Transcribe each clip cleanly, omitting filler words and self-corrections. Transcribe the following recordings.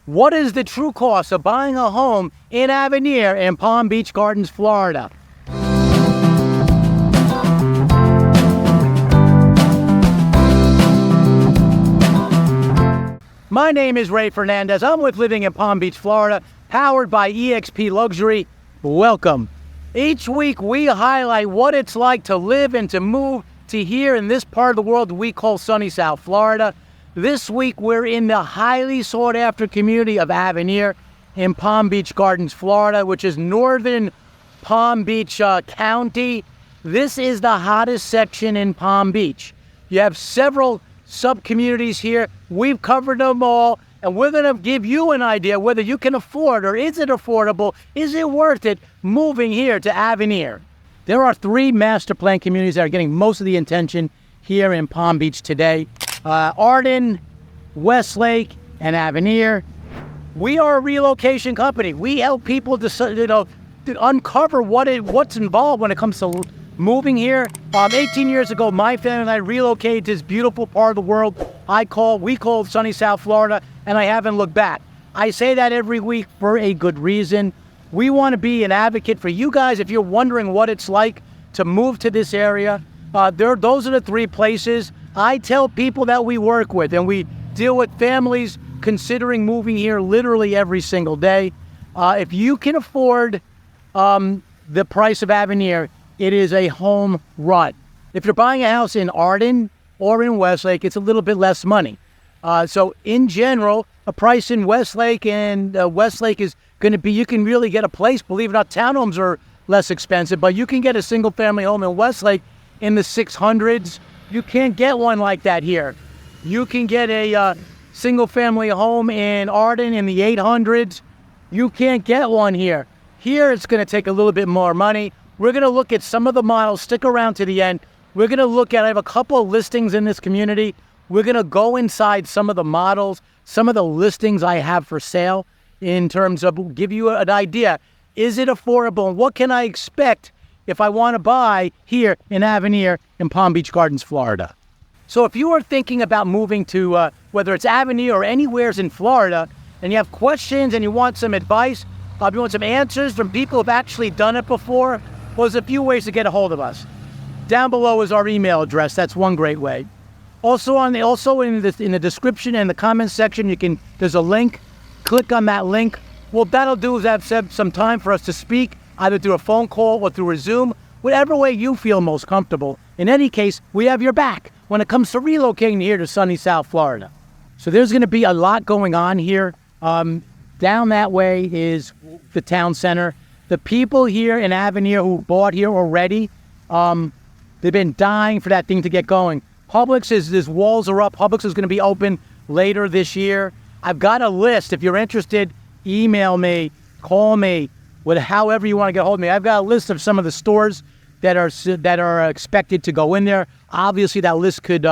What is the true cost of buying a home in Avenir in Palm Beach Gardens, Florida? My name is Ray Fernandez. I'm with Living in Palm Beach, Florida, powered by eXp Luxury. Welcome. Each week we highlight what it's like to live and to move to here in this part of the world we call sunny South Florida. This week we're in the highly sought after community of Avenir in Palm Beach Gardens, Florida, which is northern Palm Beach County. This is the hottest section in Palm Beach. You have several sub-communities here. We've covered them all, and we're going to give you an idea whether you can afford, or is it affordable, is it worth it moving here to Avenir. There are 3 master plan communities that are getting most of the attention here in Palm Beach today. Arden, Westlake, and Avenir. We are a relocation company. We help people to uncover what's involved when it comes to moving here. 18 years ago, my family and I relocated to this beautiful part of the world we call sunny South Florida, and I haven't looked back. I say that every week for a good reason. We want to be an advocate for you guys if you're wondering what it's like to move to this area. Those are the 3 places I tell people that we work with, and we deal with families considering moving here literally every single day. If you can afford the price of Avenir, it is a home run. If you're buying a house in Arden or in Westlake, it's a little bit less money. So in general, a price in Westlake and Westlake is going to be, you can really get a place. Believe it or not, townhomes are less expensive, but you can get a single family home in Westlake in the 600s. You can't get one like that here. You can get a single family home in Arden in the 800s. You can't get one here. Here it's going to take a little bit more money. We're going to look at some of the models. Stick around to the end. We're going to look at, I have a couple of listings in this community. We're going to go inside some of the models, some of the listings I have for sale in terms of give you an idea. Is it affordable? And what can I expect if I want to buy here in Avenir in Palm Beach Gardens, Florida? So if you are thinking about moving to whether it's Avenir or anywhere in Florida, and you have questions and you want some advice, you want some answers from people who've actually done it before, well, there's a few ways to get a hold of us. Down below is our email address. That's one great way. Also in the description and the comments section, there's a link. Click on that link. What that'll do is have some time for us to speak, either through a phone call or through a Zoom, whatever way you feel most comfortable. In any case, we have your back when it comes to relocating here to sunny South Florida. So there's going to be a lot going on here. Down that way is the town center. The people here in Avenir who bought here already, they've been dying for that thing to get going. Publix his walls are up. Publix is going to be open later this year. I've got a list. If you're interested, email me, call me, however you want to get a hold of me. I've got a list of some of the stores that are expected to go in there. Obviously, that list could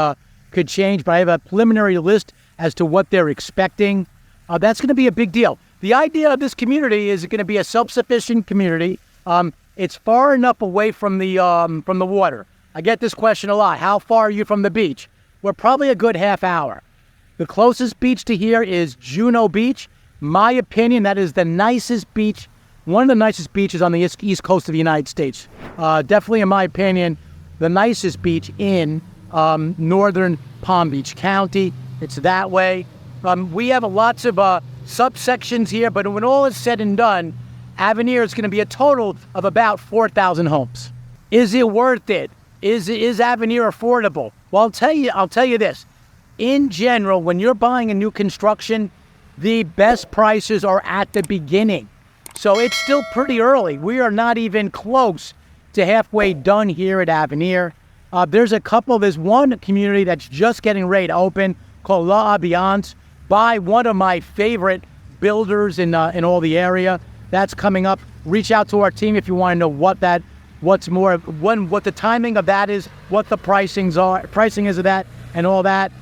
change, but I have a preliminary list as to what they're expecting. That's going to be a big deal. The idea of this community is going to be a self-sufficient community. It's far enough away from the water. I get this question a lot. How far are you from the beach? We're probably a good half hour. The closest beach to here is Juno Beach. My opinion, that is the nicest beach, one of the nicest beaches on the east coast of the United States. Definitely, in my opinion, the nicest beach in northern Palm Beach County. It's that way. We have lots of subsections here, but when all is said and done, Avenir is going to be a total of about 4,000 homes. Is it worth it? Is Avenir affordable? Well, I'll tell you this. In general, when you're buying a new construction, the best prices are at the beginning. So it's still pretty early. We are not even close to halfway done here at Avenir. There's one community that's just getting ready to open called La Alliance by one of my favorite builders in all the area. That's coming up. Reach out to our team if you want to know what the timing of that is, what the pricing is of that, and all that.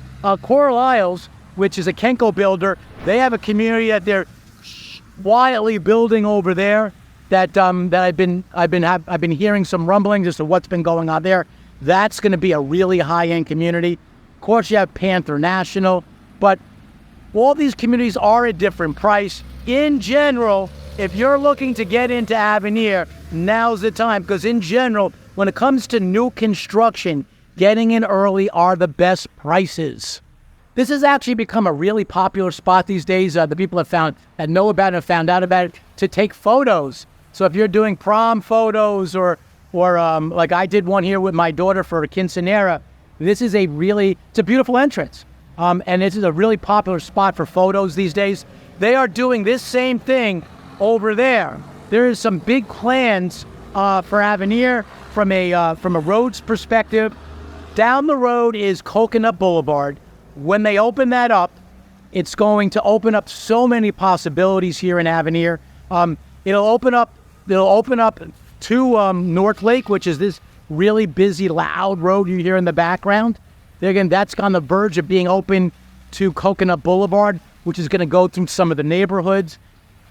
Coral Isles, which is a Kenko builder, they have a community that they're quietly building over there. That I've been hearing some rumblings as to what's been going on there. That's going to be a really high-end community. Of course, you have Panther National, but all these communities are a different price. In general, if you're looking to get into Avenir, now's the time, because in general, when it comes to new construction, getting in early are the best prices. This has actually become a really popular spot these days. The people that know about it have found out about it to take photos. So if you're doing prom photos or like I did one here with my daughter for a quinceanera, it's a beautiful entrance. And this is a really popular spot for photos these days. They are doing this same thing over there. There is some big plans for Avenir from a roads perspective. Down the road is Coconut Boulevard. When they open that up, it's going to open up so many possibilities here in Avenir. It'll open up to North Lake, which is this really busy, loud road you hear in the background. Again, that's on the verge of being open to Coconut Boulevard, which is going to go through some of the neighborhoods.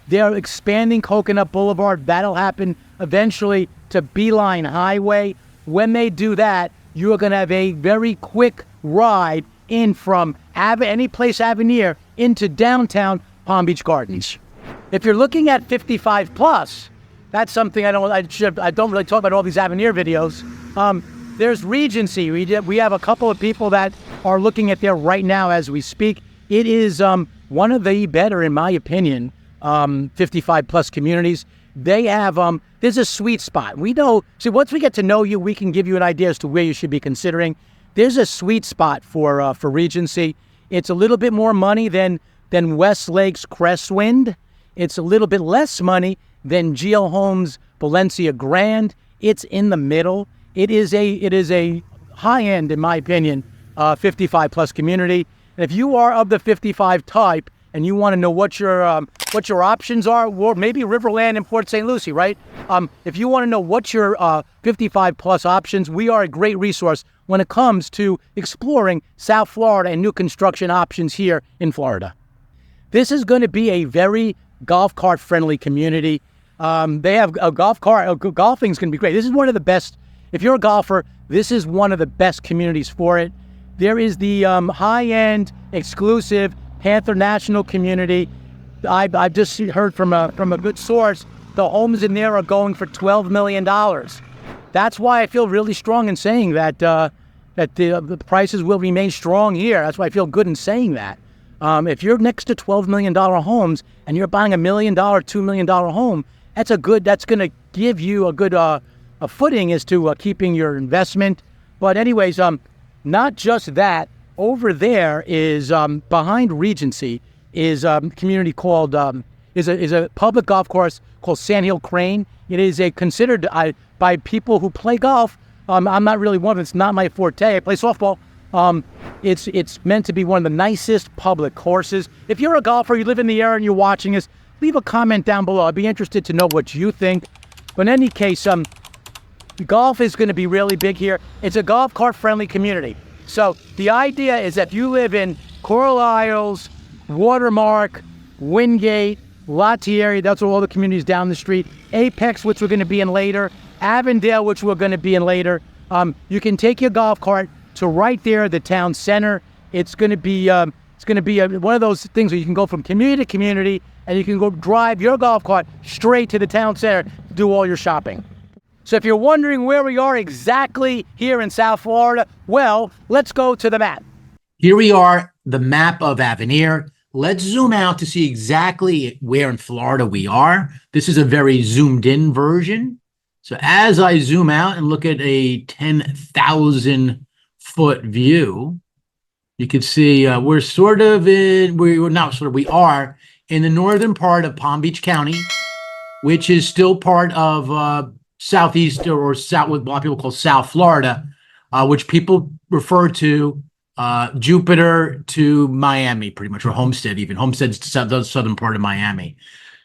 They're expanding Coconut Boulevard. That'll happen eventually to Beeline Highway. When they do that, you are going to have a very quick ride in from any place Avenir into downtown Palm Beach Gardens. If you're looking at 55 plus, that's something I don't really talk about all these Avenir videos. There's Regency. We have a couple of people that are looking at there right now as we speak. It is one of the better, in my opinion, 55 plus communities. They have there's a sweet spot. We know. See, once we get to know you, we can give you an idea as to where you should be considering. There's a sweet spot for Regency. It's a little bit more money than Westlake's Crestwind. It's a little bit less money than Geo Homes Valencia Grand. It's in the middle. It is a high end, in my opinion, 55 plus community. And if you are of the 55 type and you want to know what your options are, or maybe Riverland and Port St. Lucie, right? If you want to know what your 55 plus options, we are a great resource when it comes to exploring South Florida and new construction options here in Florida. This is going to be a very golf cart friendly community. They have a golfing is going to be great. This is one of the best. If you're a golfer, this is one of the best communities for it. There is the high-end, exclusive Panther National community. I've just heard from a good source, the homes in there are going for $12 million. That's why I feel really strong in saying that the prices will remain strong here. That's why I feel good in saying that. If you're next to $12 million homes and you're buying $1 million, $2 million home, that's going to give you a good a footing as to keeping your investment. But anyways, not just that. Over there is behind Regency is a community called is a public golf course called Sand Hill Crane. It is considered by people who play golf. I'm not really one of them. It's not my forte. I play softball. It's meant to be one of the nicest public courses. If you're a golfer, you live in the area and you're watching this, leave a comment down below. I'd be interested to know what you think. But in any case, golf is going to be really big here. It's a golf cart friendly community. So the idea is that if you live in Coral Isles, Watermark, Wingate, Latieri, that's all the communities down the street, Apex, which we're going to be in later, Avondale, which we're going to be in later, you can take your golf cart to right there at the town center. It's going to be one of those things where you can go from community to community and you can go drive your golf cart straight to the town center to do all your shopping. So if you're wondering where we are exactly here in South Florida, well, let's go to the map. Here we are, the map of Avenir. Let's zoom out to see exactly where in Florida we are. This is a very zoomed in version. So as I zoom out and look at a 10,000 foot view, you can see we are in the northern part of Palm Beach County, which is still part of southeast or south, what a lot of people call South Florida, which people refer to Jupiter to Miami, pretty much, or Homestead even. Homestead's the southern part of Miami.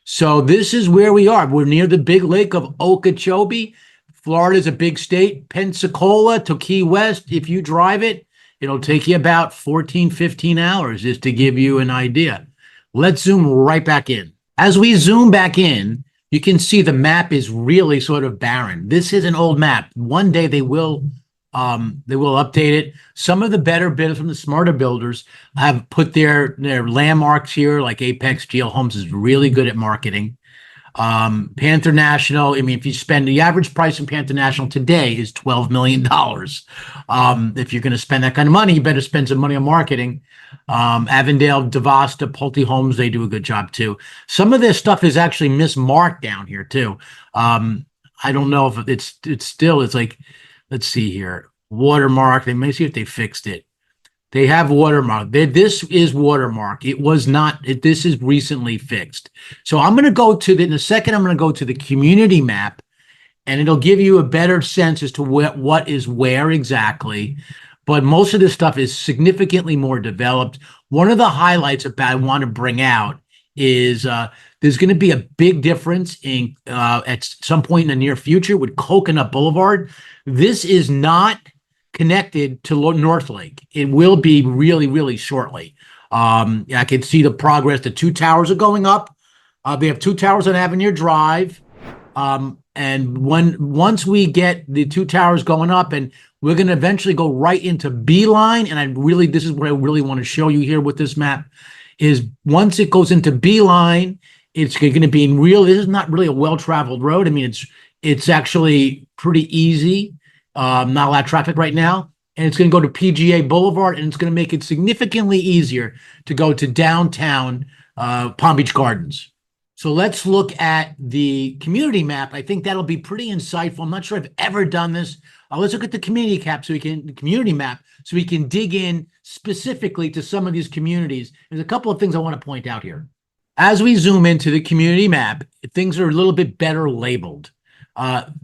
So this is where we are. We're near the big lake of Okeechobee. Florida is a big state. Pensacola to Key West, if you drive it, it'll take you about 14, 15 hours, just to give you an idea. Let's zoom right back in. As we zoom back in, you can see the map is really sort of barren. This is an old map. One day they will They will update it. Some of the better bidders from the smarter builders have put their landmarks here, like Apex GL Homes is really good at marketing. Panther National, I mean, if you spend the average price in Panther National today is $12 million. If you're going to spend that kind of money, you better spend some money on marketing. Avondale, Devasta, Pulte Homes, they do a good job too. Some of this stuff is actually mismarked down here too. I don't know if it's like, let's see here, watermark. They may see if they fixed it. They have watermark. This is watermark. It was not. This is recently fixed. So I'm going to go to in a second. I'm going to go to the community map, and it'll give you a better sense as to what is where exactly. But most of this stuff is significantly more developed. One of the highlights I want to bring out is there's going to be a big difference in at some point in the near future with Coconut Boulevard. This is not connected to North Lake. It will be really, really shortly. I can see the progress. The 2 towers are going up. They have 2 towers on Avenir Drive. And once we get the 2 towers going up, and we're going to eventually go right into Beeline. And this is what I really want to show you here with this map is once it goes into Beeline, it's going to be this is not really a well-traveled road. I mean, it's actually pretty easy. Not a lot of traffic right now, and it's going to go to PGA Boulevard, and it's going to make it significantly easier to go to downtown Palm Beach Gardens. So let's look at the community map. I think that'll be pretty insightful. I'm not sure I've ever done this. Let's look at the community map so we can dig in specifically to some of these communities. There's a couple of things I want to point out here. As we zoom into the community map, things are a little bit better labeled.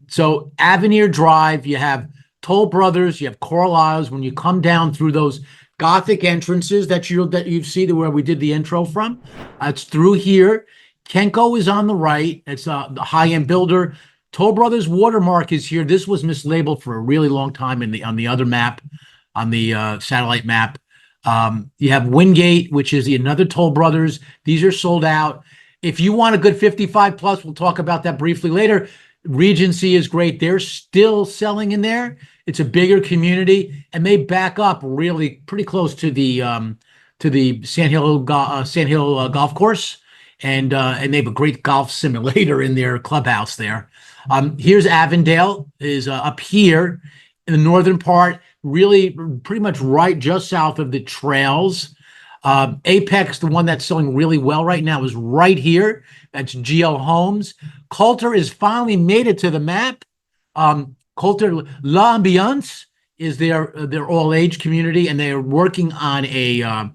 So Avenir Drive, you have Toll Brothers, you have Carlisle's. When you come down through those Gothic entrances that you see where we did the intro from, it's through here. Kenko is on the right. It's the high-end builder. Toll Brothers watermark is here. This was mislabeled for a really long time on the other map, on the satellite map. You have Wingate, which is another Toll Brothers. These are sold out. If you want a good 55 plus, we'll talk about that briefly later. Regency is great. They're still selling in there. It's a bigger community, and they back up really pretty close to the Sand Hill golf course, and they have a great golf simulator in their clubhouse there. Here's Avondale is up here in the northern part, really pretty much right just south of the trails. Apex, the one that's selling really well right now, is right here. That's GL Homes. Coulter has finally made it to the map. Coulter L'Ambiance is their all-age community, and they're working on a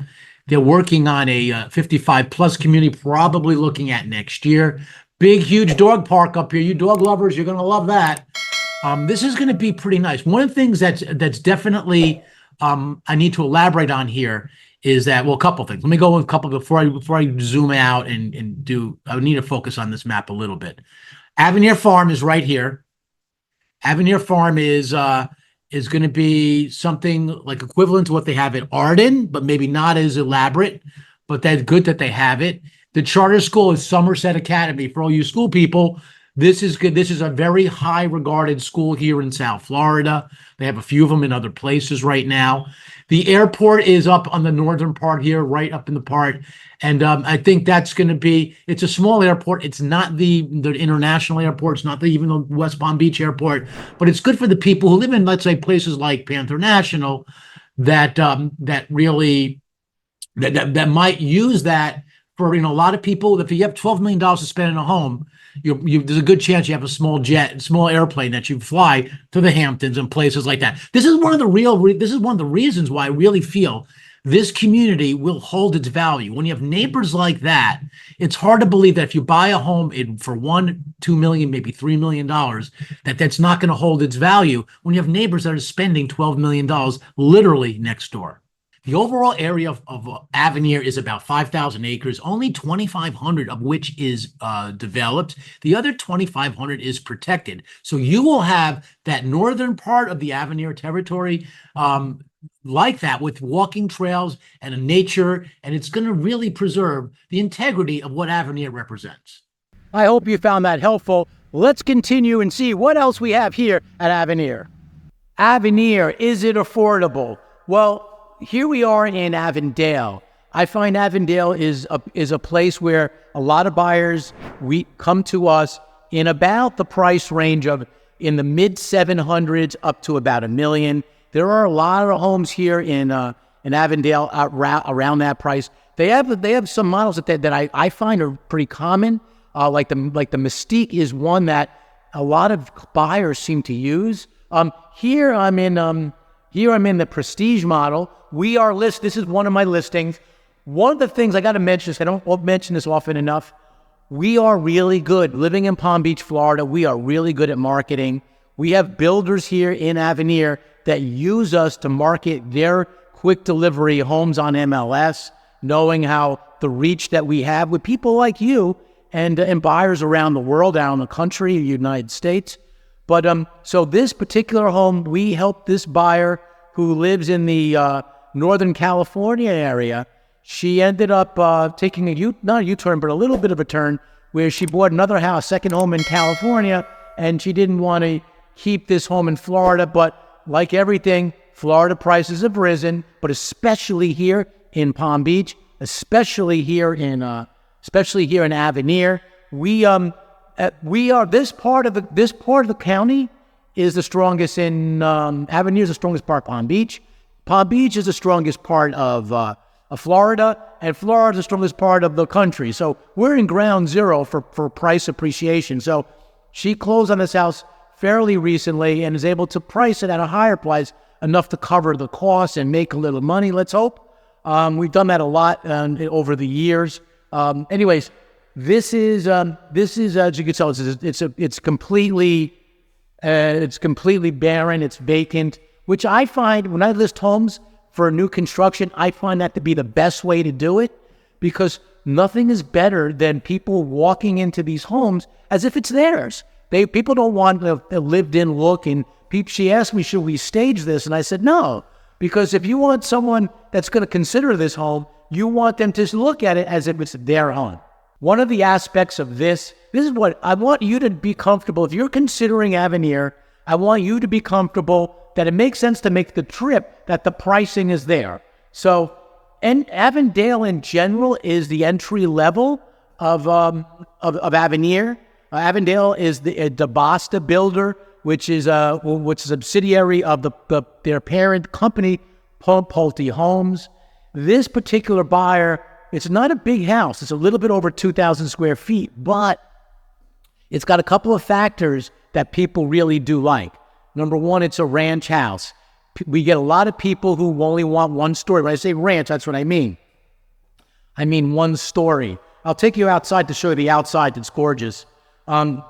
55 plus community, probably looking at next year. Big, huge dog park up here. You dog lovers, you're gonna love that. This is gonna be pretty nice. One of the things that's definitely I need to elaborate on here is that, well, a couple things. Let me go with a couple before I zoom out and do. I need to focus on this map a little bit. Avenir Farm is right here. Avenir Farm is going to be something like equivalent to what they have at Arden, but maybe not as elaborate. But that's good that they have it. The charter school is Somerset Academy. For all you school people, this is good. This is a very high regarded school here in South Florida. They have a few of them in other places right now. The airport is up on the northern part here, right up in the part. And I think that's going to be, it's a small airport. It's not the international airport. It's not even the West Palm Beach airport, but it's good for the people who live in, let's say, places like Panther National that really might use that for, a lot of people. If you have $12 million to spend in a home, there's a good chance you have a small airplane that you fly to the Hamptons and places like that. This is one of the reasons why I really feel this community will hold its value. When you have neighbors like that, it's hard to believe that if you buy a home for $1, $2 million, maybe $3 million, that's not going to hold its value when you have neighbors that are spending $12 million literally next door. The overall area of Avenir is about 5,000 acres, only 2,500 of which is developed. The other 2,500 is protected. So you will have that northern part of the Avenir territory like that with walking trails and a nature, and it's going to really preserve the integrity of what Avenir represents. I hope you found that helpful. Let's continue and see what else we have here at Avenir. Avenir, is it affordable? Well, here we are in Avondale. I find Avondale is a place where a lot of buyers we come to us in about the price range of in the mid 700s up to about $1 million. There are a lot of homes here in Avondale around that price. They have some models that I find are pretty common. Like the Mystique is one that a lot of buyers seem to use. Here I'm in the Prestige model. This is one of my listings. One of the things I got to mention is I don't mention this often enough. We are really good living in Palm Beach, Florida. We are really good at marketing. We have builders here in Avenir that use us to market their quick delivery homes on MLS, knowing how the reach that we have with people like you and buyers around the world, around the country, the United States. But so this particular home, we helped this buyer who lives in the Northern California area. She ended up taking not a U-turn, but a little bit of a turn, where she bought another house, second home in California, and she didn't want to keep this home in Florida. But like everything, Florida prices have risen, but especially here in Palm Beach, especially here in Avenir, we are this part of the county is the strongest in Avenir is the strongest part of Palm Beach. Palm Beach is the strongest part of Florida, and Florida is the strongest part of the country. So we're in ground zero for price appreciation. So she closed on this house fairly recently and is able to price it at a higher price, enough to cover the costs and make a little money. Let's hope. We've done that a lot over the years. Anyways, this is as you can tell, it's completely barren. It's vacant, which I find when I list homes for new construction, I find that to be the best way to do it, because nothing is better than people walking into these homes as if it's theirs. People don't want a lived-in look. And she asked me, should we stage this? And I said, no, because if you want someone that's going to consider this home, you want them to look at it as if it's their home. One of the aspects of this is what I want you to be comfortable. If you're considering Avenir, I want you to be comfortable that it makes sense to make the trip, that the pricing is there. So, and Avondale in general is the entry level of Avenir. Avondale is the DeBasta builder, which is a subsidiary of their parent company, Pulte Homes. This particular buyer, it's not a big house. It's a little bit over 2,000 square feet, but it's got a couple of factors that people really do like. Number one, it's a ranch house. We get a lot of people who only want one story. When I say ranch, that's what I mean. I mean one story. I'll take you outside to show you the outside. It's gorgeous. And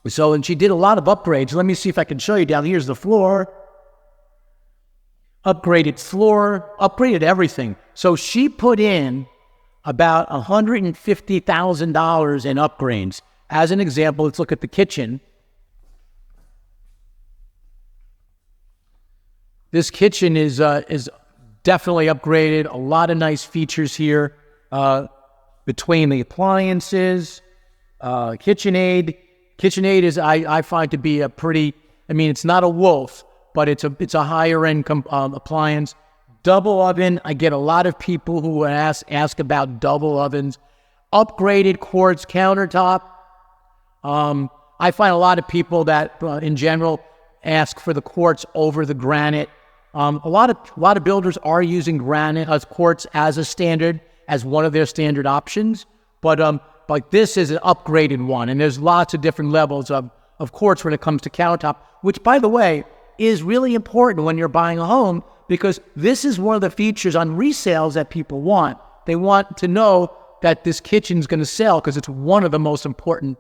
she did a lot of upgrades. Let me see if I can show you down. Here's the floor. Upgraded floor, upgraded everything. So she put in about $150,000 in upgrades. As an example, let's look at the kitchen. This kitchen is definitely upgraded. A lot of nice features here between the appliances, KitchenAid. KitchenAid is I find to be a pretty. I mean, it's not a Wolf, but it's a higher end appliance. Double oven. I get a lot of people who ask about double ovens. Upgraded quartz countertop. I find a lot of people that in general ask for the quartz over the granite. A lot of builders are using granite as quartz as a standard, as one of their standard options. But this is an upgraded one, and there's lots of different levels of quartz when it comes to countertop, which, by the way, is really important when you're buying a home, because this is one of the features on resales that people want. They want to know that this kitchen's going to sell because it's one of the most important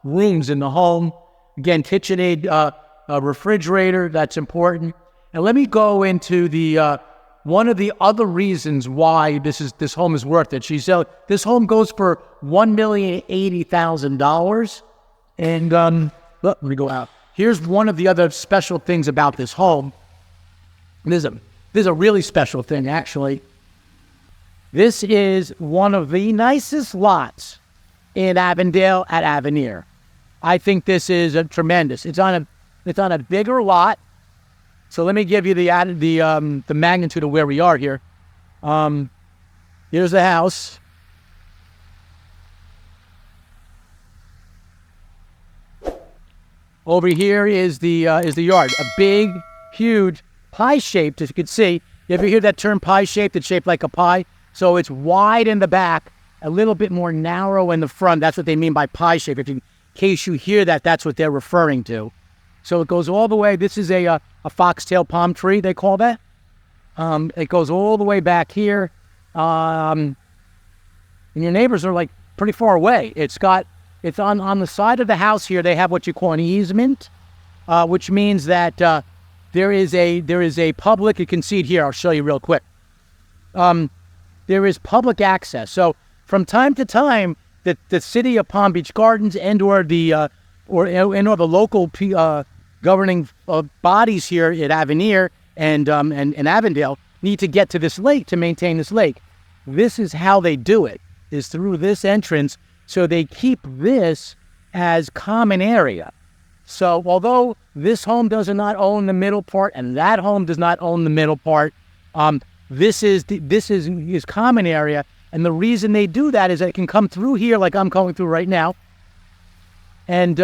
rooms in the home. Again, KitchenAid refrigerator, that's important. And let me go into the one of the other reasons why this home is worth it. She said this home goes for $1,080,000. And let me go out. Here's one of the other special things about this home. There's a really special thing, actually. This is one of the nicest lots in Avondale at Avenir. I think this is tremendous. It's on a bigger lot. So let me give you the magnitude of where we are here. Here's the house. Over here is the yard. A big, huge, pie-shaped, as you can see. You ever hear that term pie-shaped? It's shaped like a pie. So it's wide in the back, a little bit more narrow in the front. That's what they mean by pie-shaped. In case you hear that, that's what they're referring to. So it goes all the way. This is a foxtail palm tree, they call that. It goes all the way back here. And your neighbors are like pretty far away. It's on the side of the house here. They have what you call an easement, which means that there is a public. You can see it here. I'll show you real quick. There is public access. So from time to time, the city of Palm Beach Gardens or the local governing bodies here at Avenir and Avondale need to get to this lake to maintain this lake. This is how they do it, is through this entrance. So they keep this as common area. So although this home does not own the middle part and that home does not own the middle part, this is common area. And the reason they do that is that it can come through here like I'm going through right now and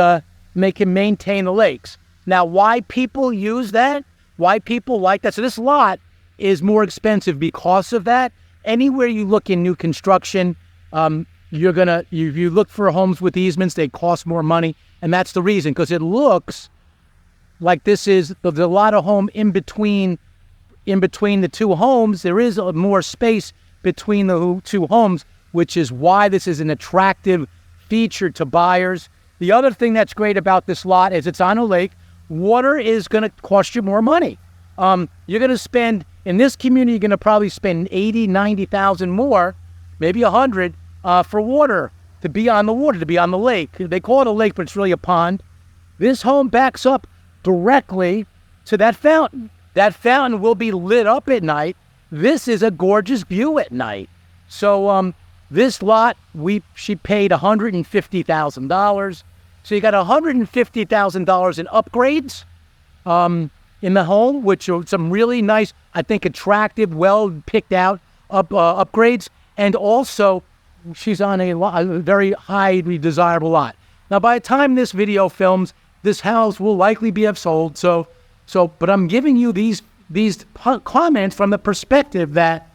make him maintain the lakes. Now, why people use that? Why people like that? So this lot is more expensive because of that. Anywhere you look in new construction, if you look for homes with easements, they cost more money. And that's the reason, because it looks like there's a lot of home in between the two homes. There is more space between the two homes, which is why this is an attractive feature to buyers. The other thing that's great about this lot is it's on a lake. Water is going to cost you more money. You're going to spend, in this community, you're going to probably spend $80,000, $90,000 more, maybe $100,000 for water, to be on the water, to be on the lake. They call it a lake, but it's really a pond. This home backs up directly to that fountain. That fountain will be lit up at night. This is a gorgeous view at night. So this lot, she paid $150,000. So you got $150,000 in upgrades in the home, which are some really nice, I think, attractive, well picked out upgrades. And also, she's on a very highly desirable lot. Now, by the time this video films, this house will likely be sold. But I'm giving you these comments from the perspective that,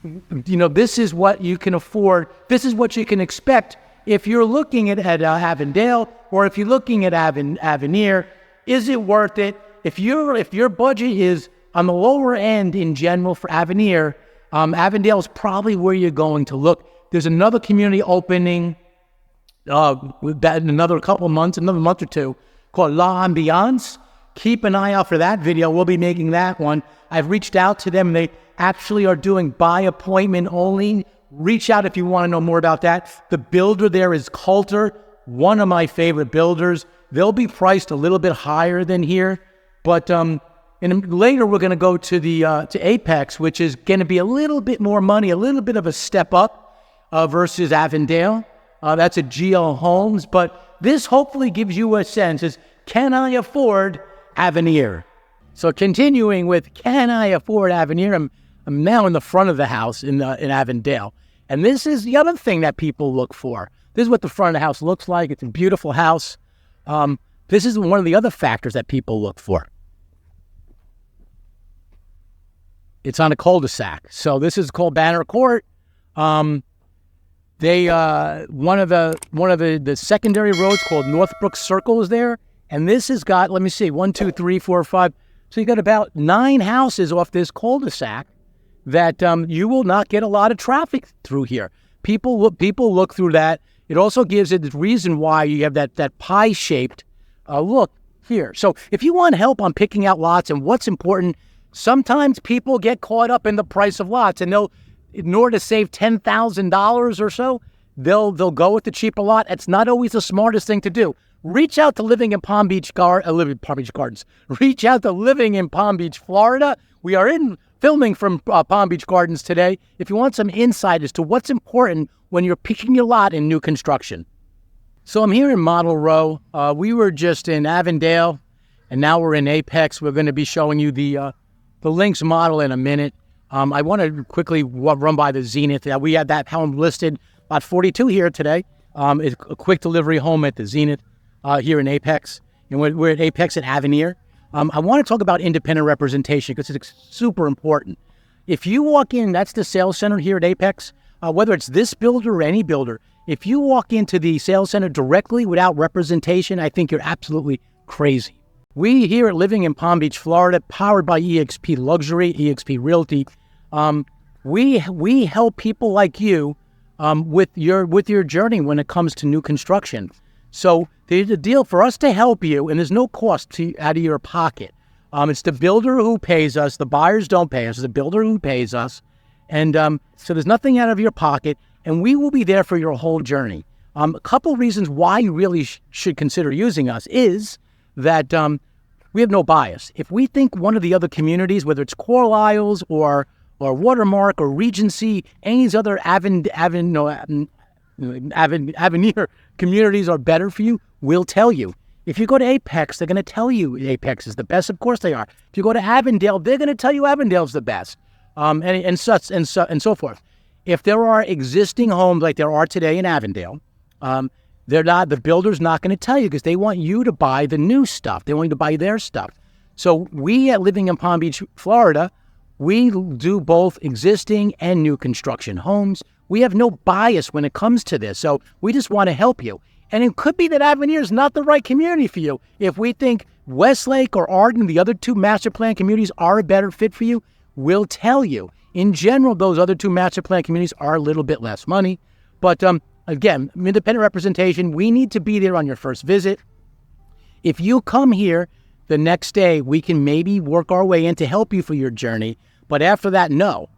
this is what you can afford. This is what you can expect if you're looking at Avondale, or if you're looking at Avenir. Is it worth it? If your budget is on the lower end in general for Avenir, Avondale is probably where you're going to look. There's another community opening in another month or two, called La Ambiance. Keep an eye out for that video. We'll be making that one. I've reached out to them. They actually are doing by appointment only. Reach out if you want to know more about that. The builder there is Coulter, one of my favorite builders. They'll be priced a little bit higher than here, but later we're going to go to Apex, which is going to be a little bit more money, a little bit of a step up versus Avondale. That's a GL Homes, but this hopefully gives you a sense is, can I afford Avenir? So continuing with, can I afford Avenir? I'm now in the front of the house in Avondale. And this is the other thing that people look for. This is what the front of the house looks like. It's a beautiful house. This is one of the other factors that people look for. It's on a cul-de-sac. So this is called Banner Court. One of the secondary roads called Northbrook Circle is there. And this has got, let me see, 1, 2, 3, 4, 5. So you got about 9 houses off this cul-de-sac that you will not get a lot of traffic through here. People look through that. It also gives it the reason why you have that pie-shaped look here. So if you want help on picking out lots and what's important, sometimes people get caught up in the price of lots, and in order to save $10,000 or so, they'll go with the cheaper lot. It's not always the smartest thing to do. Reach out to Living in Palm Beach Gardens. Reach out to Living in Palm Beach, Florida. We are filming from Palm Beach Gardens today. If you want some insight as to what's important when you're picking your lot in new construction. So I'm here in Model Row. We were just in Avondale, and now we're in Apex. We're going to be showing you the Lynx model in a minute. I want to quickly run by the Zenith. We had that home listed, about 42 here today. It's a quick delivery home at the Zenith here in Apex. And we're at Apex at Avenir. I want to talk about independent representation because it's super important. If you walk in, that's the sales center here at Apex, whether it's this builder or any builder, if you walk into the sales center directly without representation, I think you're absolutely crazy. We here at Living in Palm Beach, Florida, powered by EXP Luxury, EXP Realty, we help people like you with your journey when it comes to new construction. So the deal for us to help you, and there's no cost out of your pocket. It's the builder who pays us. The buyers don't pay us. It's the builder who pays us. And so there's nothing out of your pocket, and we will be there for your whole journey. A couple reasons why you really should consider using us is that we have no bias. If we think one of the other communities, whether it's Coral Isles or Watermark or Regency, any of these other Avenir communities are better for you, we'll tell you. If you go to Apex, they're going to tell you Apex is the best. Of course they are. If you go to Avondale, they're going to tell you Avondale's the best, and so forth. If there are existing homes like there are today in Avondale, the builder's not going to tell you because they want you to buy the new stuff. They want you to buy their stuff. So we at Living in Palm Beach, Florida, we do both existing and new construction homes. We have no bias when it comes to this. So we just want to help you. And it could be that Avenir is not the right community for you. If we think Westlake or Arden, the other two master plan communities, are a better fit for you, we'll tell you. In general, those other two master plan communities are a little bit less money. But again, independent representation, we need to be there on your first visit. If you come here the next day, we can maybe work our way in to help you for your journey. But after that, no.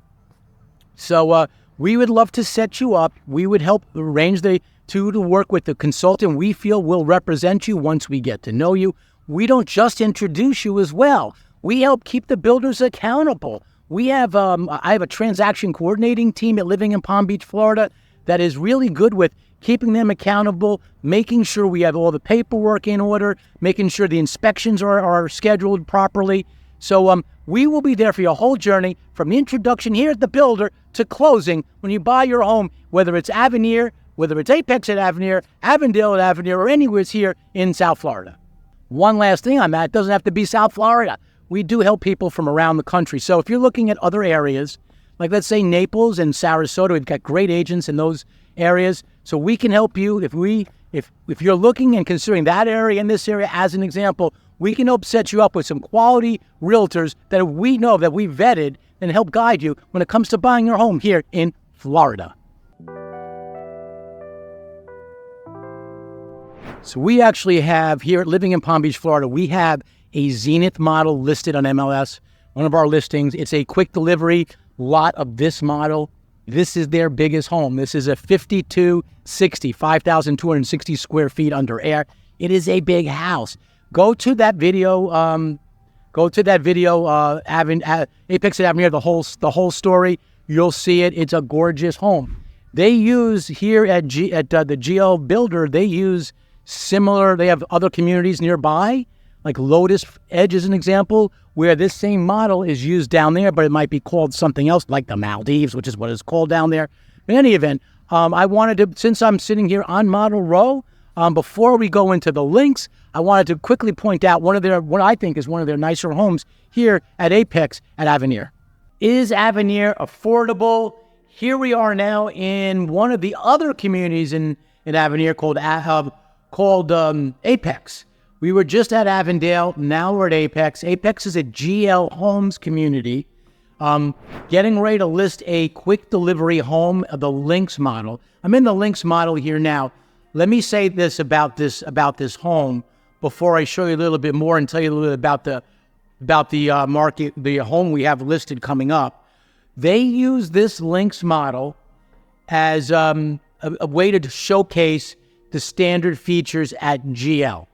So we would love to set you up. We would help arrange to work with the consultant we feel will represent you once we get to know you. We don't just introduce you as well. We help keep the builders accountable. We have I have a transaction coordinating team at Living in Palm Beach, Florida, that is really good with keeping them accountable, making sure we have all the paperwork in order, making sure the inspections are scheduled properly. So we will be there for your whole journey, from the introduction here at the builder to closing when you buy your home, whether it's Avenir, whether it's Apex at Avenir, Avondale at Avenir, or anywhere here in South Florida. One last thing on that, it doesn't have to be South Florida. We do help people from around the country. So if you're looking at other areas, like let's say Naples and Sarasota, we've got great agents in those areas. So we can help you. If you're looking and considering that area and this area as an example, we can help set you up with some quality realtors that we know that we vetted and help guide you when it comes to buying your home here in Florida. So we actually have here at Living in Palm Beach, Florida, we have a Zenith model listed on MLS, one of our listings. It's a quick delivery lot of this model. This is their biggest home. This is a 5,260 square feet under air. It is a big house. Go to that video, Apex at Avenir, the whole story. You'll see it. It's a gorgeous home. They use here at the GL Builder, they use similar, they have other communities nearby, like Lotus Edge is an example, where this same model is used down there, but it might be called something else, like the Maldives, which is what it's called down there. In any event, I wanted to, since I'm sitting here on Model Row, before we go into the links, I wanted to quickly point out what I think is one of their nicer homes here at Apex at Avenir. Is Avenir affordable? Here we are now in one of the other communities in Avenir called Apex. We were just at Avondale, now we're at Apex. Apex is a GL Homes community. Getting ready to list a quick delivery home, the Lynx model. I'm in the Lynx model here now. Let me say this about this home before I show you a little bit more and tell you a little bit about the market, the home we have listed coming up. They use this Lynx model as a way to showcase the standard features at GL.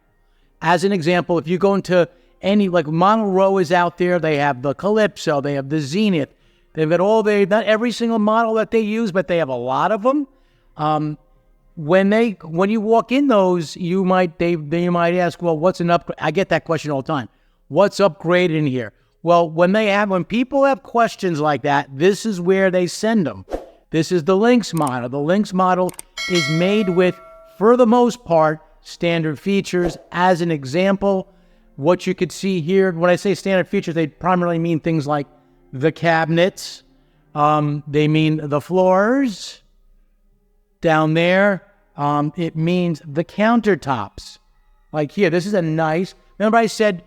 As an example, if you go into any, like Model Row is out there, they have the Calypso, they have the Zenith, they've got not every single model that they use, but they have a lot of them. when you walk in those, you might ask, well, what's an upgrade? I get that question all the time. What's upgraded in here? Well, when people have questions like that, this is where they send them. This is the Lynx model. The Lynx model is made with, for the most part, standard features. As an example, what you could see here, when I say standard features, they primarily mean things like the cabinets. They mean the floors down there. It means the countertops. Like here, this is a nice, remember I said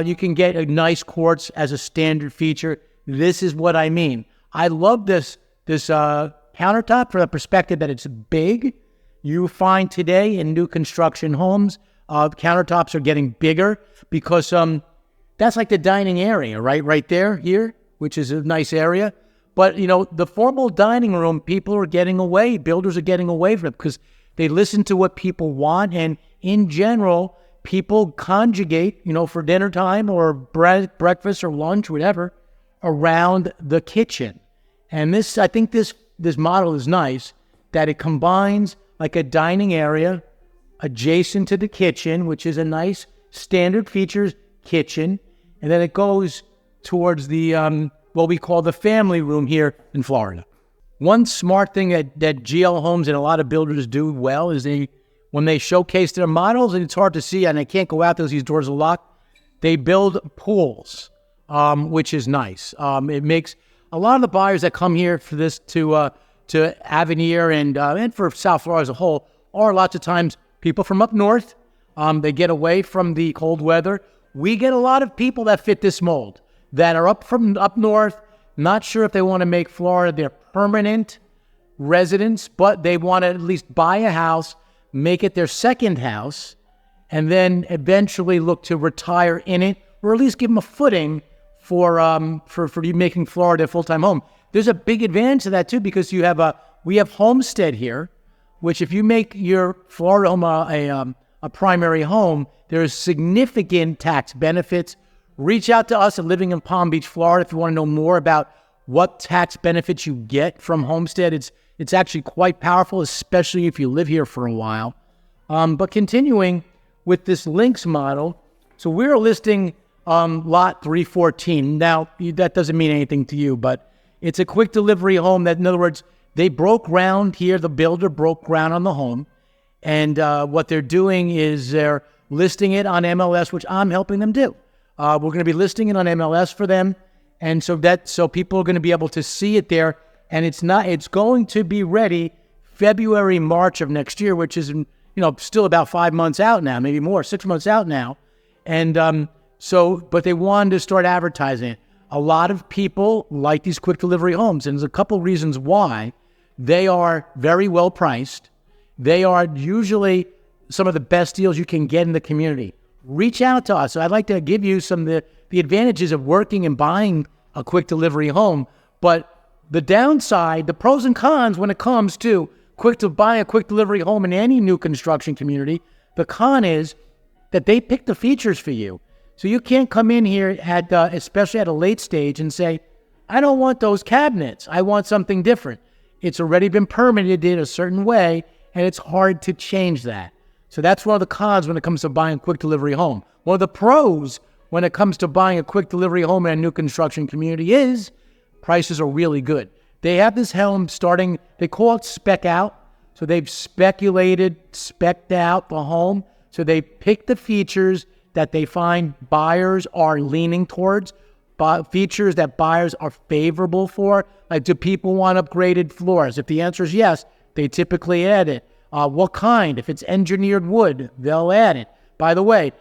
you can get a nice quartz as a standard feature. This is what I mean. I love this countertop from the perspective that it's big. You find today in new construction homes, countertops are getting bigger because that's like the dining area, right there, here, which is a nice area. But, the formal dining room, builders are getting away from it because they listen to what people want. And in general, people conjugate, for dinner time or breakfast or lunch, whatever, around the kitchen. And I think this model is nice, that it combines like a dining area adjacent to the kitchen, which is a nice standard features kitchen. And then it goes towards the, what we call the family room here in Florida. One smart thing that GL Homes and a lot of builders do well is when they showcase their models, and it's hard to see, and they can't go out because these doors are locked, they build pools, which is nice. It makes a lot of the buyers that come here for this to Avenir and for South Florida as a whole are lots of times people from up north. They get away from the cold weather. We get a lot of people that fit this mold that are up north, not sure if they want to make Florida their permanent residence, but they want to at least buy a house, make it their second house, and then eventually look to retire in it, or at least give them a footing for you making Florida a full-time home. There's a big advantage to that too, because we have Homestead here, which if you make your Florida home a primary home, there's significant tax benefits. Reach out to us at Living in Palm Beach, Florida, if you want to know more about what tax benefits you get from Homestead. It's actually quite powerful, especially if you live here for a while. But continuing with this Lynx model, so we're listing lot 314. Now, that doesn't mean anything to you, but it's a quick delivery home that, in other words, they broke ground here. The builder broke ground on the home. And what they're doing is they're listing it on MLS, which I'm helping them do. We're going to be listing it on MLS for them. And so people are going to be able to see it there. And it's going to be ready February, March of next year, which is, still about 5 months out now, maybe more, 6 months out now. And but they wanted to start advertising it. A lot of people like these quick delivery homes, and there's a couple reasons why. They are very well priced. They are usually some of the best deals you can get in the community. Reach out to us. So I'd like to give you some of the advantages of working and buying a quick delivery home. But the downside, the pros and cons when it comes to buying a quick delivery home in any new construction community, the con is that they pick the features for you. So you can't come in here especially at a late stage and say, I don't want those cabinets. I want something different. It's already been permitted in a certain way, and it's hard to change that. So that's one of the cons when it comes to buying a quick delivery home. One of the pros when it comes to buying a quick delivery home in a new construction community is prices are really good. They have this home starting, they call it spec out. So they've specced out the home. So they pick the features that they find buyers are leaning towards, features that buyers are favorable for. Like, do people want upgraded floors? If the answer is yes, they typically add it. What kind? If it's engineered wood, they'll add it. By the way,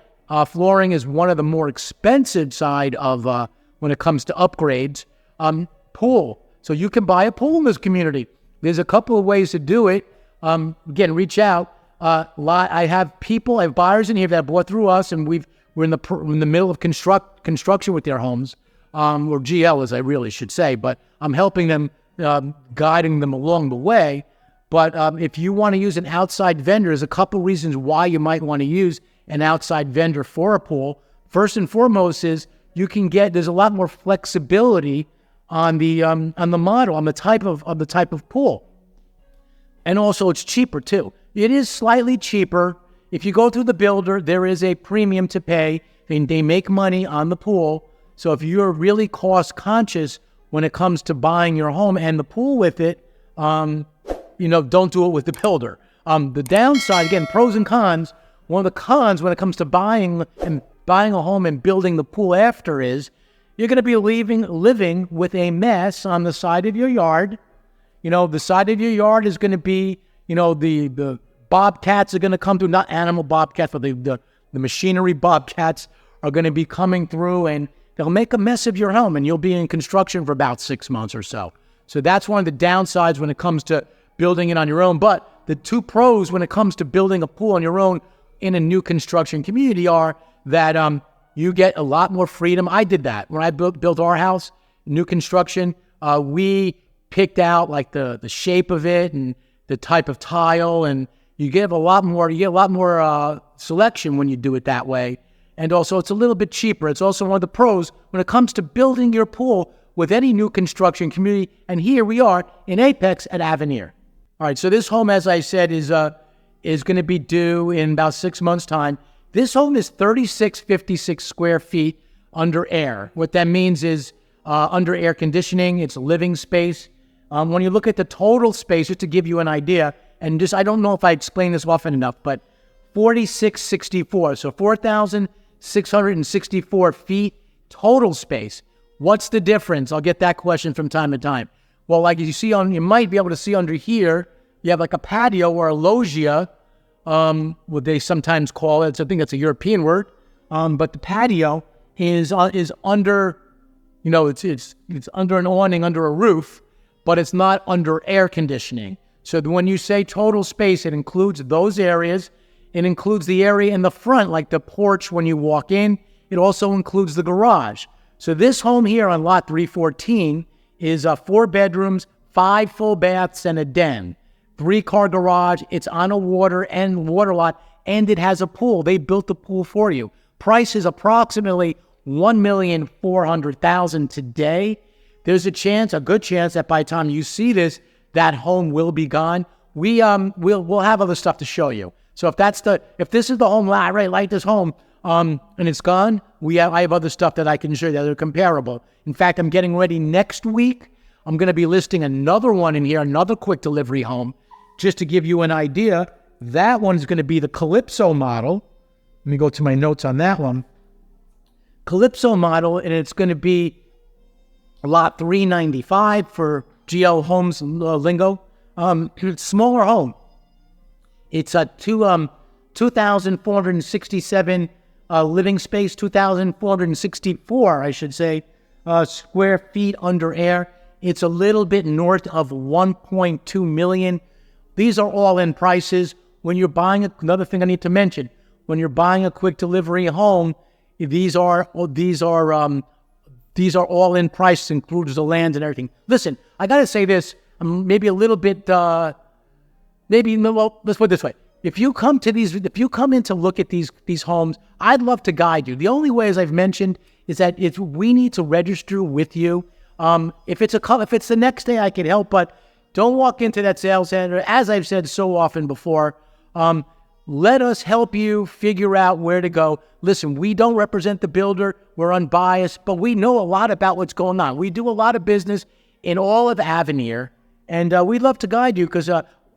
flooring is one of the more expensive side of when it comes to upgrades. Pool. So you can buy a pool in this community. There's a couple of ways to do it. Again, reach out. I have buyers in here that bought through us, and we're in the middle of construction with their homes, or GL as I really should say, but I'm helping them, guiding them along the way. But if you want to use an outside vendor, there's a couple reasons why you might want to use an outside vendor for a pool. First and foremost is there's a lot more flexibility on the model, on the type of pool. And also it's cheaper too. It is slightly cheaper. If you go through the builder, there is a premium to pay. And they make money on the pool. So if you're really cost conscious when it comes to buying your home and the pool with it, don't do it with the builder. The downside, again, pros and cons. One of the cons when it comes to buying a home and building the pool after is you're going to be living with a mess on the side of your yard. The side of your yard is going to be, the bobcats are going to come through, not animal bobcats, but the machinery bobcats are going to be coming through, and they'll make a mess of your home, and you'll be in construction for about 6 months or so. So that's one of the downsides when it comes to building it on your own. But the two pros when it comes to building a pool on your own in a new construction community are that you get a lot more freedom. I did that. When I built our house, new construction, we picked out like the shape of it and the type of tile, and you get a lot more selection when you do it that way. And also, it's a little bit cheaper. It's also one of the pros when it comes to building your pool with any new construction community. And here we are in Apex at Avenir. All right, so this home, as I said, is going to be due in about 6 months' time. This home is 3656 square feet under air. What that means is under air conditioning. It's a living space. When you look at the total space, just to give you an idea, and I don't know if I explain this often enough, but 4664, so 4,664 feet total space. What's the difference? I'll get that question from time to time. Well, like you might be able to see under here, you have like a patio or a loggia, what they sometimes call it. I think that's a European word. But the patio is under, it's under an awning, under a roof, but it's not under air conditioning. So when you say total space, it includes those areas. It includes the area in the front, like the porch when you walk in. It also includes the garage. So this home here on lot 314 is 4 bedrooms, 5 full baths, and a den. 3-car garage. It's on a water lot, and it has a pool. They built the pool for you. Price is approximately $1,400,000 today. There's a good chance that by the time you see this, that home will be gone. We'll have other stuff to show you. So if this is the home, I really like this home, and it's gone, I have other stuff that I can show you that are comparable. In fact, I'm getting ready next week. I'm going to be listing another one in here, another quick delivery home, just to give you an idea. That one's going to be the Calypso model. Let me go to my notes on that one. Calypso model, and it's going to be lot 395 for GL Homes lingo. Smaller home. It's a 2,467 living space, 2,464, I should say, square feet under air. It's a little bit north of 1.2 million. These are all in prices. When you're buying another thing I need to mention, when you're buying a quick delivery home, these are all in price, includes the land and everything. Listen, I got to say this, maybe a little bit, let's put it this way. If you come in to look at these homes, I'd love to guide you. The only way, as I've mentioned, is that we need to register with you. If it's the next day, I can help, but don't walk into that sales center. As I've said so often before, let us help you figure out where to go. Listen, we don't represent the builder. We're unbiased, but we know a lot about what's going on. We do a lot of business in all of Avenir, and we'd love to guide you because,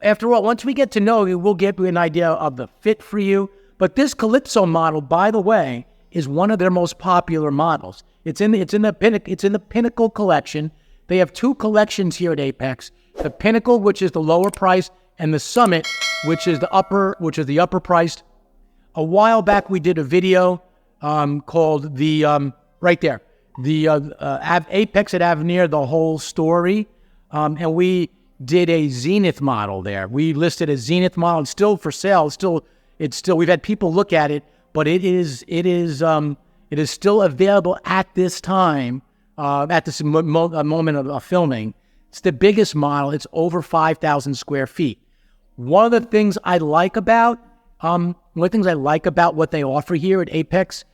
after all, once we get to know you, we'll give you an idea of the fit for you. But this Calypso model, by the way, is one of their most popular models. It's in the Pinnacle collection. They have 2 collections here at Apex: the Pinnacle, which is the lower price, and the Summit, which is the upper priced. A while back, we did a video called Apex at Avenir, the whole story, and we did a Zenith model there. We listed a Zenith model. It's still for sale. We've had people look at it, but it is still available at this time, at this moment of filming. It's the biggest model. It's over 5,000 square feet. One of the things I like about what they offer here at Apex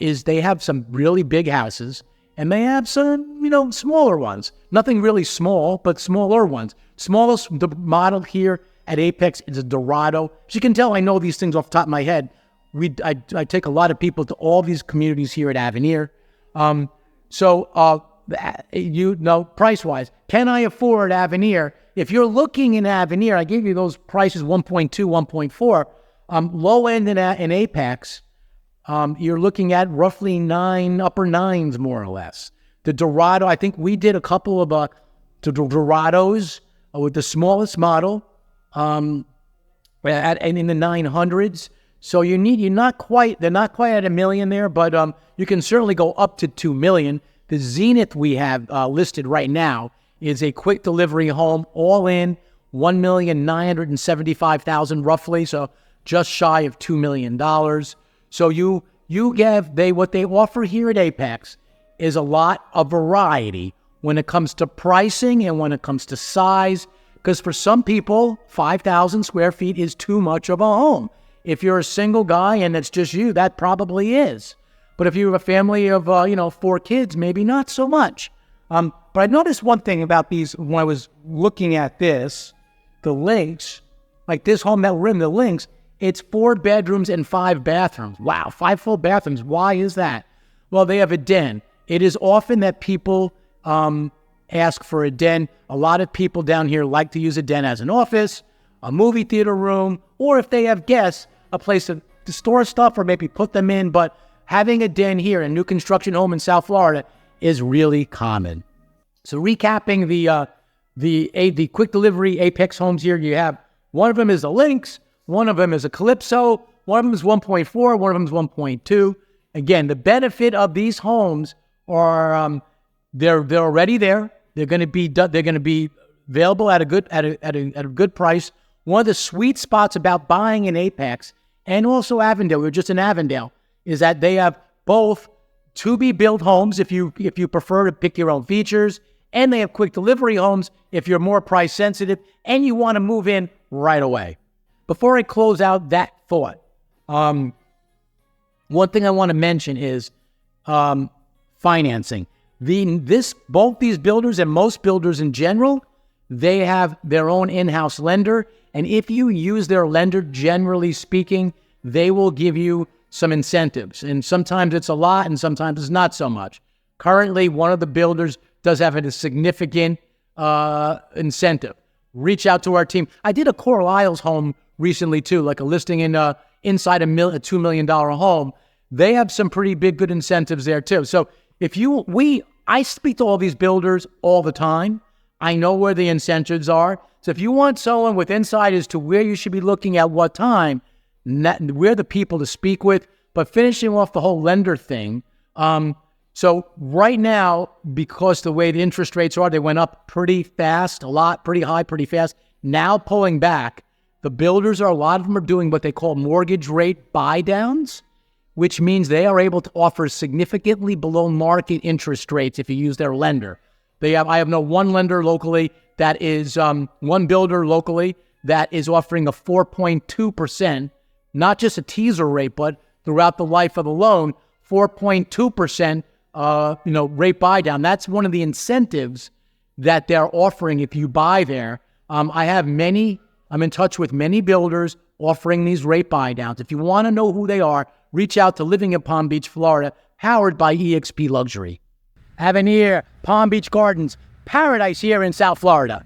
is they have some really big houses, and they have some, smaller ones. Nothing really small, but smaller ones. The model here at Apex is a Dorado. As you can tell, I know these things off the top of my head. I take a lot of people to all these communities here at Avenir. Price-wise, can I afford Avenir? If you're looking in Avenir, I gave you those prices, 1.2, 1.4. Low end in Apex, you're looking at roughly upper nines, more or less. The Dorado, I think we did a couple of Dorados with the smallest model, and in the 900s. So they're not quite at $1 million there, but you can certainly go up to $2 million. The Zenith we have listed right now is a quick delivery home, all in $1,975,000 roughly, so just shy of $2 million. So what they offer here at Apex is a lot of variety when it comes to pricing and when it comes to size, because for some people, 5,000 square feet is too much of a home. If you're a single guy and it's just you, that probably is. But if you have a family of, 4 kids, maybe not so much. But I noticed one thing about these when I was looking at this, the links, like this home that we're in, the links, it's 4 bedrooms and 5 bathrooms. Wow, 5 full bathrooms. Why is that? Well, they have a den. It is often that people ask for a den. A lot of people down here like to use a den as an office, a movie theater room, or if they have guests, a place to store stuff or maybe put them in. But having a den here, a new construction home in South Florida, is really common. So recapping the quick delivery Apex homes here, you have one of them is a Lynx, one of them is a Calypso, one of them is 1.4, one of them is 1.2. Again, the benefit of these homes are they're already there. They're going to be available at a good price. One of the sweet spots about buying in Apex and also Avondale, we're just in Avondale, is that they have both to-be-built homes if you prefer to pick your own features, and they have quick delivery homes if you're more price sensitive and you want to move in right away. Before I close out that thought, one thing I want to mention is financing. Both these builders and most builders in general, they have their own in-house lender, and if you use their lender, generally speaking, they will give you some incentives, and sometimes it's a lot and sometimes it's not so much. Currently, one of the builders does have a significant incentive. Reach out to our team. I did a Coral Isles home recently too, like a listing inside a $2 million home. They have some pretty good incentives there too. So I speak to all these builders all the time. I know where the incentives are. So if you want someone with insight as to where you should be looking at what time, we're the people to speak with. But finishing off the whole lender thing, so right now, because the way the interest rates are, they went up pretty fast, pretty high, pretty fast. Now pulling back, a lot of them are doing what they call mortgage rate buy downs, which means they are able to offer significantly below market interest rates if you use their lender. I have one lender locally that is, one builder locally that is offering a 4.2%, not just a teaser rate, but throughout the life of the loan, 4.2%, rate buy down. That's one of the incentives that they're offering if you buy there. I'm in touch with many builders offering these rate buy downs. If you want to know who they are, reach out to Living in Palm Beach, Florida, powered by eXp Luxury. Avenir, Palm Beach Gardens, paradise here in South Florida.